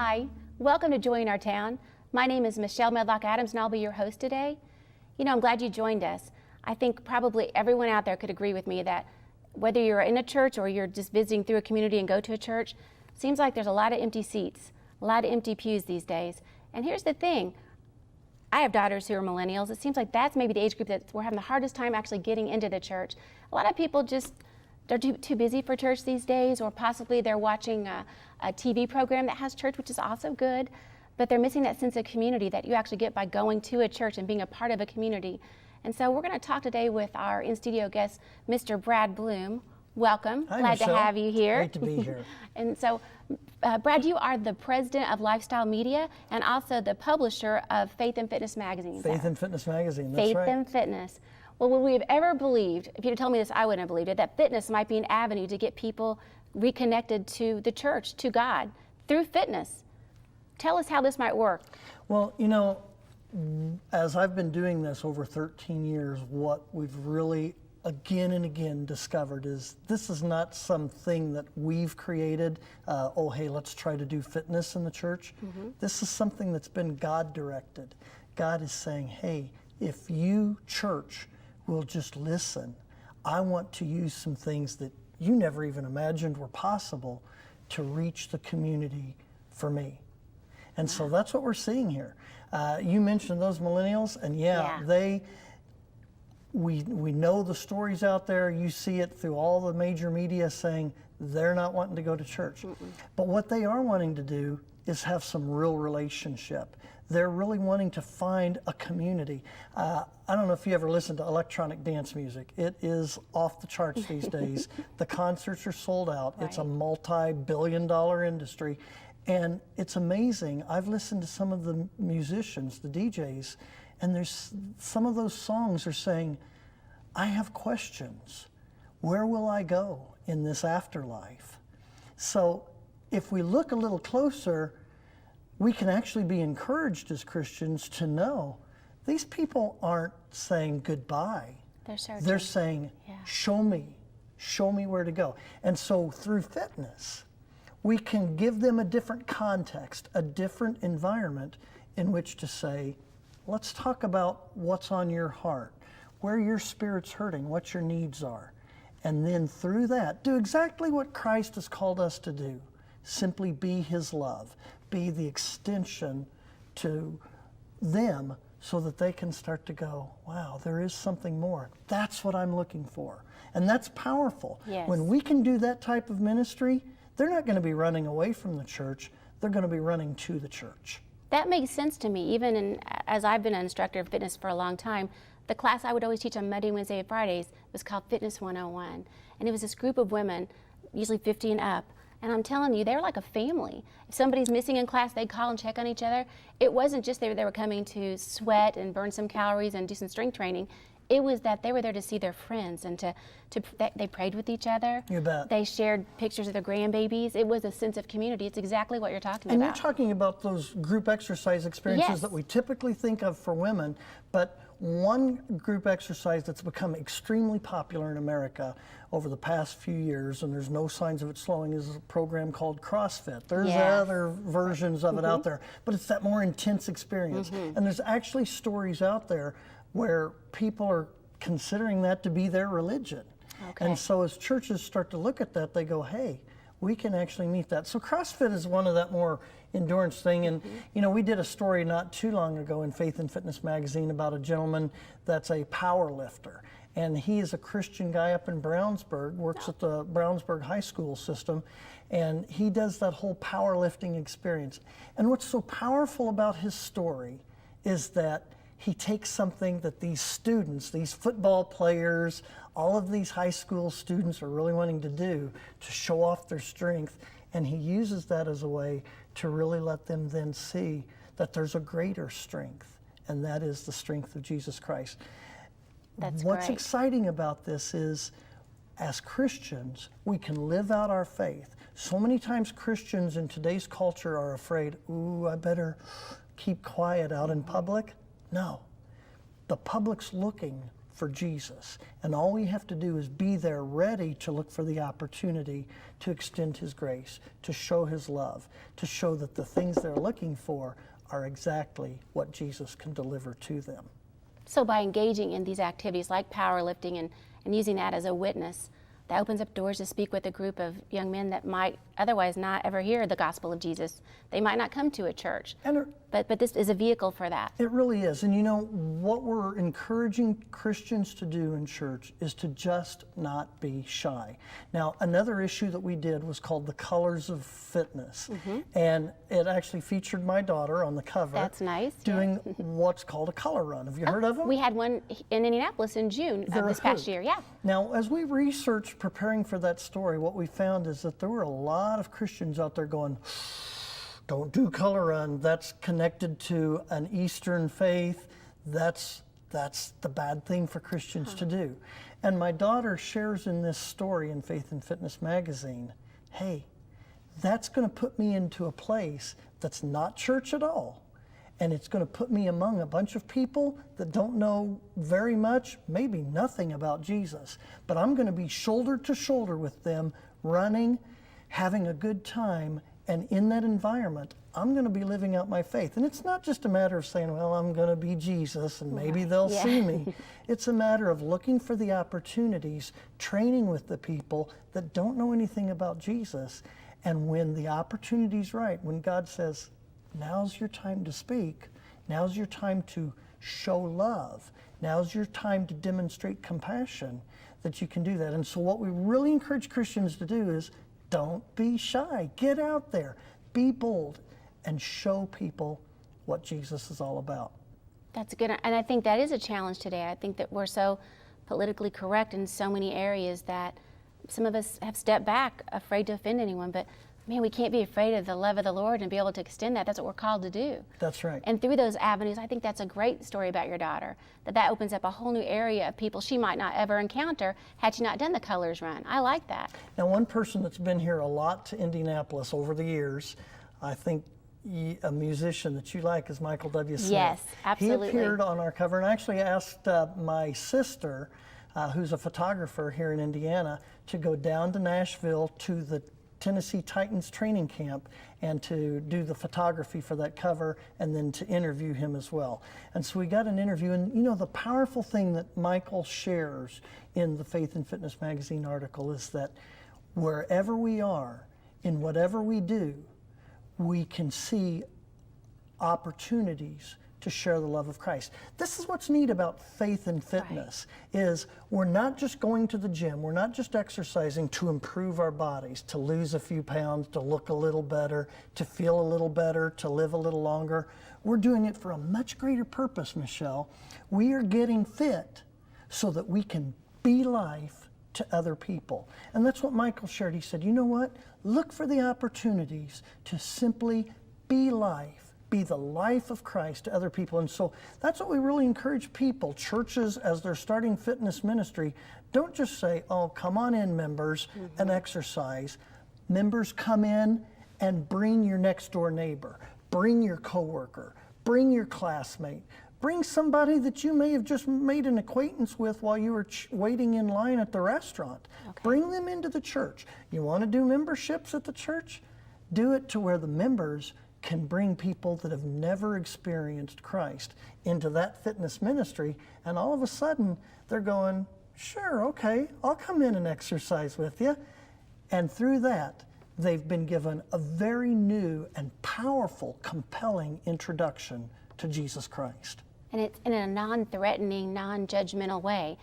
Hi, welcome to Join Our Town. My name is Michelle Medlock Adams and I'll be your host today. You know, I'm glad you joined us. I think probably everyone out there could agree with me that whether you're in a church or you're just visiting through a community and go to a church, seems like there's a lot of empty seats, a lot of empty pews these days. And here's the thing, I have daughters who are millennials. It seems like that's maybe the age group that we're having the hardest time actually getting into the church. A lot of people just, they're too busy for church these days, or possibly they're watching a TV program that has church, which is also good, but they're missing that sense of community that you actually get by going to a church and being a part of a community. And so we're going to talk today with our in-studio guest, Mr. Brad Bloom. Welcome. Hi, Glad Michelle. to have you here. Great to be here. And so, Brad, you are the president of Lifestyle Media and also the publisher of Faith and Fitness Magazine. Faith and Fitness Magazine, that's Faith right. and Fitness. Well, would we have ever believed, if you'd have told me this, I wouldn't have believed it, that fitness might be an avenue to get people reconnected to the church, to God, through fitness. Tell us how this might work. Well, you know, as I've been doing this over 13 years, what we've really again and again discovered is this is not something that we've created. Oh, hey, let's try to do fitness in the church. This is something that's been God directed. God is saying, hey, if you, church, will just listen, I want to use some things that you never even imagined were possible to reach the community for me. And so that's what we're seeing here. You mentioned those millennials, and we know the stories out there. You see it through all the major media saying they're not wanting to go to church. But what they are wanting to do is have some real relationship. They're really wanting to find a community. I don't know if you ever listen to electronic dance music. It is off the charts these days. The concerts are sold out. Right. It's a multi-billion-dollar industry. And it's amazing. I've listened to some of the musicians, the DJs, and there's some of those songs are saying, I have questions. Where will I go in this afterlife? So if we look a little closer, we can actually be encouraged as Christians to know these people aren't saying goodbye. They're saying, show me where to go. And so through fitness, we can give them a different context, a different environment in which to say, let's talk about what's on your heart, where your spirit's hurting, what your needs are. And then through that, do exactly what Christ has called us to do. Simply be his love, be the extension to them so that they can start to go, wow, there is something more. That's what I'm looking for. And that's powerful. Yes. When we can do that type of ministry, they're not going to be running away from the church, they're going to be running to the church. That makes sense to me. Even as I've been an instructor of fitness for a long time, the class I would always teach on Monday, Wednesday, and Fridays was called Fitness 101. And it was this group of women, usually 50 and up. And I'm telling you, they were like a family. If somebody's missing in class, they'd call and check on each other. It wasn't just they were coming to sweat and burn some calories and do some strength training. It was that they were there to see their friends and they prayed with each other. You bet. They shared pictures of their grandbabies. It was a sense of community. It's exactly what you're talking about. And you're talking about those group exercise experiences that we typically think of for women, but one group exercise that's become extremely popular in America over the past few years, and there's no signs of it slowing, is a program called CrossFit. There's other versions of it out there, but it's that more intense experience. And there's actually stories out there where people are considering that to be their religion. And so as churches start to look at that, they go, hey, we can actually meet that. So CrossFit is one of that more endurance thing. And you know, we did a story not too long ago in Faith and Fitness Magazine about a gentleman that's a power lifter. And he is a Christian guy up in Brownsburg, works at the Brownsburg High School system, and he does that whole powerlifting experience. And what's so powerful about his story is that he takes something that these students, these football players, all of these high school students are really wanting to do to show off their strength, and he uses that as a way to really let them then see that there's a greater strength, and that is the strength of Jesus Christ. What's exciting about this is, as Christians, we can live out our faith. So many times Christians in today's culture are afraid, ooh, I better keep quiet out in public. No, the public's looking for Jesus. And all we have to do is be there ready to look for the opportunity to extend his grace, to show his love, to show that the things they're looking for are exactly what Jesus can deliver to them. So by engaging in these activities like powerlifting and using that as a witness, that opens up doors to speak with a group of young men that might otherwise not ever hear the gospel of Jesus. They might not come to a church. But this is a vehicle for that. It really is. And you know, what we're encouraging Christians to do in church is to just not be shy. Now, another issue that we did was called the Colors of Fitness. And it actually featured my daughter on the cover. That's nice. Doing what's called a color run. Have you heard of them? We had one in Indianapolis in June of this past year, yeah. Now, as we researched preparing for that story, what we found is that there were a lot of Christians out there going, don't do color run. That's connected to an Eastern faith. That's the bad thing for Christians to do. And my daughter shares in this story in Faith and Fitness magazine, hey, that's going to put me into a place that's not church at all. And it's going to put me among a bunch of people that don't know very much, maybe nothing about Jesus. But I'm going to be shoulder to shoulder with them, running, having a good time. And in that environment, I'm going to be living out my faith. And it's not just a matter of saying, well, I'm going to be Jesus and maybe they'll see me. It's a matter of looking for the opportunities, training with the people that don't know anything about Jesus. And when the opportunity's right, when God says, now's your time to speak, now's your time to show love, now's your time to demonstrate compassion, that you can do that. And so what we really encourage Christians to do is don't be shy. Get out there, be bold, and show people what Jesus is all about. That's good. And I think that is a challenge today. I think that we're so politically correct in so many areas that some of us have stepped back, afraid to offend anyone. But man, we can't be afraid of the love of the Lord and be able to extend that. That's what we're called to do. That's right. And through those avenues, I think that's a great story about your daughter, that opens up a whole new area of people she might not ever encounter had she not done the Colors Run. I like that. Now, one person that's been here a lot to Indianapolis over the years, I think a musician that you like is Michael W. Smith. Yes, absolutely. He appeared on our cover, and I actually asked my sister, who's a photographer here in Indiana, to go down to Nashville to the Tennessee Titans training camp and to do the photography for that cover and then to interview him as well. And so we got an interview, and you know, the powerful thing that Michael shares in the Faith and Fitness magazine article is that wherever we are, in whatever we do, we can see opportunities to share the love of Christ. This is what's neat about faith and fitness, is we're not just going to the gym, we're not just exercising to improve our bodies, to lose a few pounds, to look a little better, to feel a little better, to live a little longer. We're doing it for a much greater purpose, Michelle. We are getting fit so that we can be life to other people. And that's what Michael shared. He said, you know what? Look for the opportunities to simply be life. Be the life of Christ to other people. And so that's what we really encourage people, churches, as they're starting fitness ministry. Don't just say, oh, come on in, members, and exercise. Members, come in and bring your next door neighbor, bring your coworker, bring your classmate, bring somebody that you may have just made an acquaintance with while you were waiting in line at the restaurant. Okay. Bring them into the church. You want to do memberships at the church? Do it to where the members can bring people that have never experienced Christ into that fitness ministry, and all of a sudden they're going, sure, okay, I'll come in and exercise with you. And through that, they've been given a very new and powerful, compelling introduction to Jesus Christ. And it's in a non-threatening, non-judgmental way.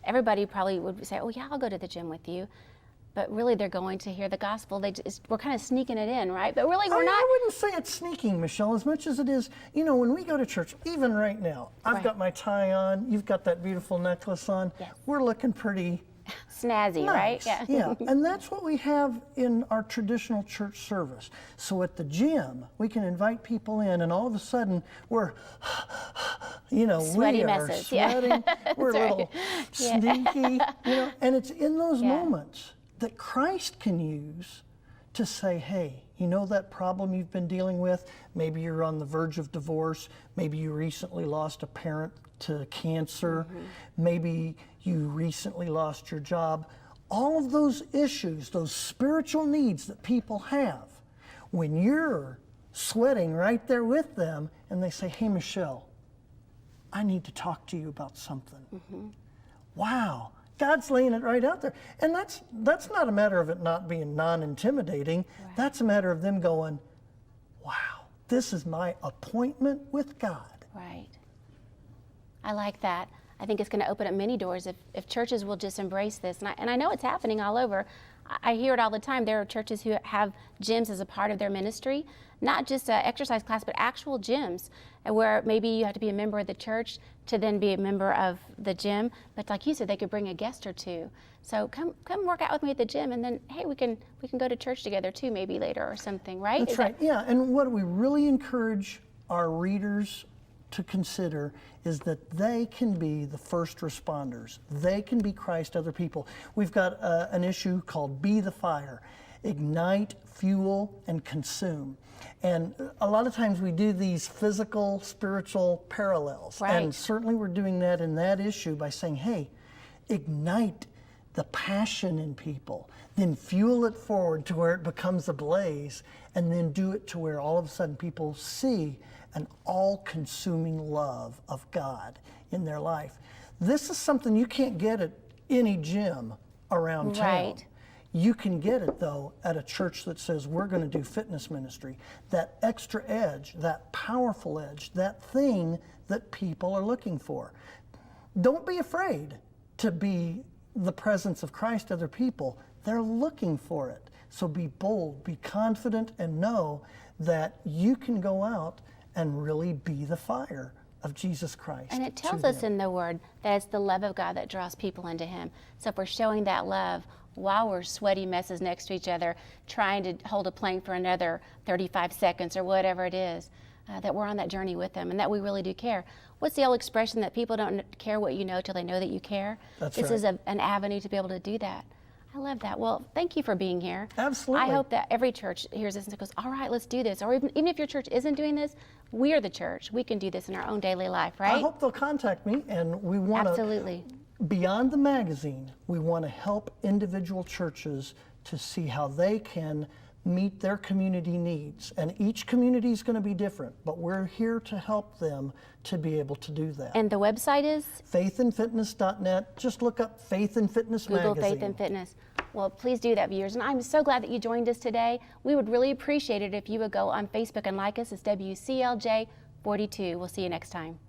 Everybody probably would say, oh yeah, I'll go to the gym with you. But really, they're going to hear the gospel. We're kind of sneaking it in, right? But really, we're not. I wouldn't say it's sneaking, Michelle, as much as it is, you know, when we go to church, even right now, I've got my tie on, you've got that beautiful necklace on. Yes. We're looking pretty snazzy, nice, right? Yeah. And that's what we have in our traditional church service. So at the gym, we can invite people in, and all of a sudden, we're, you know, sweaty we messes. are sweating. Yeah. We're a little sneaky, you know, and it's in those Yeah. moments that Christ can use to say, hey, You know that problem you've been dealing with? Maybe you're on the verge of divorce. Maybe you recently lost a parent to cancer. Maybe you recently lost your job. All of those issues, those spiritual needs that people have, when you're sweating right there with them and they say, hey, Michelle, I need to talk to you about something. Wow, God's laying it right out there. And that's not a matter of it not being non-intimidating. Right. That's a matter of them going, wow, this is my appointment with God. Right. I like that. I think it's going to open up many doors if churches will just embrace this. And I know it's happening all over. I hear it all the time. There are churches who have gyms as a part of their ministry, not just an exercise class, but actual gyms, where maybe you have to be a member of the church to then be a member of the gym. But like you said, they could bring a guest or two. So come work out with me at the gym, and then hey, we can go to church together too, maybe later or something, right? That's right. Yeah. And what we really encourage our readers to consider is that they can be the first responders. They can be Christ to other people. We've got an issue called Be the Fire. Ignite, fuel, and consume. And a lot of times we do these physical, spiritual parallels. Right. And certainly we're doing that in that issue by saying, hey, ignite the passion in people, then fuel it forward to where it becomes a blaze, and then do it to where all of a sudden people see an all-consuming love of God in their life. This is something you can't get at any gym around town. Right. You can get it, though, at a church that says we're going to do fitness ministry. That extra edge, that powerful edge, that thing that people are looking for. Don't be afraid to be the presence of Christ to other people. They're looking for it. So be bold, be confident, and know that you can go out and really be the fire of Jesus Christ. And it to tells us them. in the Word that it's the love of God that draws people into Him. So if we're showing that love while we're sweaty messes next to each other, trying to hold a plank for another 35 seconds or whatever it is, that we're on that journey with them and that we really do care. What's the old expression that people don't care what you know till they know that you care? That's this right. is an avenue to be able to do that. I love that. Well, thank you for being here. Absolutely. I hope that every church hears this and goes, all right, let's do this. Or even if your church isn't doing this, we are the church. We can do this in our own daily life, right? I hope they'll contact me, and we want to, Absolutely. beyond the magazine, we want to help individual churches to see how they can meet their community needs. And each community is going to be different, but we're here to help them to be able to do that. And the website is? faithandfitness.net. Just look up Faith and Fitness Google magazine. Faith and Fitness. Well, please do that, viewers. And I'm so glad that you joined us today. We would really appreciate it if you would go on Facebook and like us. It's WCLJ 42. We'll see you next time.